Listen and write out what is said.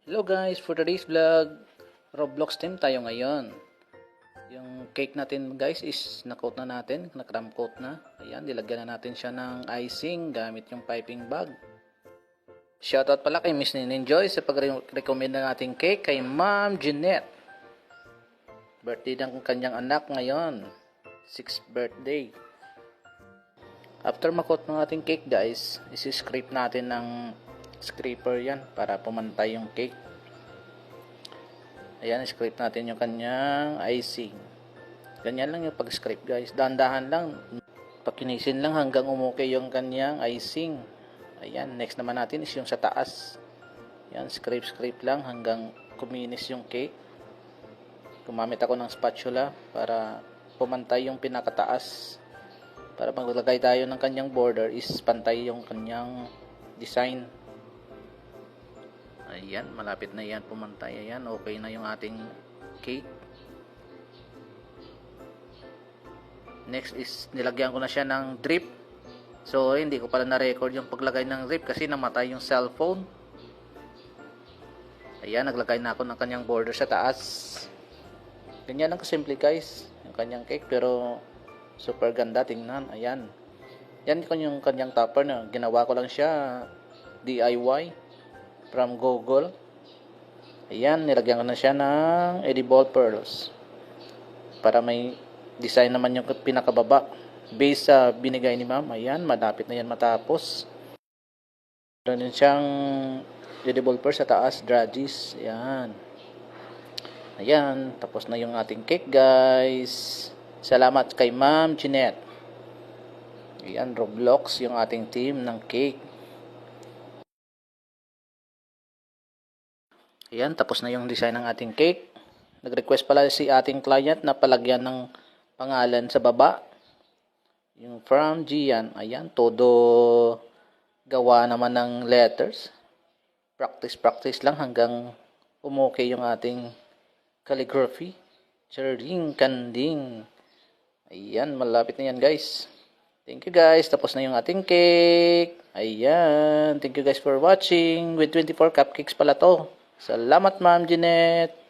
Hello guys, for today's vlog, Roblox team tayo ngayon. Yung cake natin guys is na-coat na natin, na-cram coat na. Ayan, nilagyan na natin siya ng icing gamit yung piping bag. Shoutout pala kay Miss Ninenjoy sa pag-recommend na nating cake kay Ma'am Jeanette. Birthday ng kanyang anak ngayon, 6th birthday. After ma-coat ng ating cake guys, isi-scrape natin ng scraper yan para pumantay yung cake. Ayan, scrape natin yung kanyang icing. Ganyan lang yung pag-scrape guys. Dahan-dahan lang. Pakinisin lang hanggang umuki yung kanyang icing. Ayan, next naman natin is yung sa taas. Ayan, scrape lang hanggang kuminis yung cake. Gumamit ako ng spatula para pumantay yung pinakataas. Para maglagay tayo ng kanyang border is pantay yung kanyang design. Ayan, malapit na yan pumantay. Ayan, okay na yung ating cake. Next is nilagyan ko na siya ng drip. So, hindi ko pala na-record yung paglagay ng drip kasi namatay yung cellphone. Ayan, naglagay na ako ng kanyang border sa taas. Ganyan lang kasimple guys, yung kanyang cake. Pero, super ganda tingnan. Ayan. Yan yung kanyang topper na. Ginawa ko lang siya DIY. From Google. Ayan, nilagyan ko na siya ng edible pearls. Para may design naman yung pinakababa. Base sa binigay ni ma'am. Ayan, malapit na yan matapos. Meron din siyang edible pearls sa taas, dragis. Ayan. Ayan, tapos na yung ating cake guys. Salamat kay Ma'am Jeanette. Ayan, Roblox yung ating team ng cake. Ayan, tapos na yung design ng ating cake. Nag-request pala si ating client na palagyan ng pangalan sa baba. Yung from Gian. Ayan, todo gawa naman ng letters. Practice lang hanggang umukay yung ating calligraphy. Charing kanding. Ayan, malapit na yan guys. Thank you guys. Tapos na yung ating cake. Ayan. Thank you guys for watching. With 24 cupcakes pala to. Salamat Ma'am Jeanette.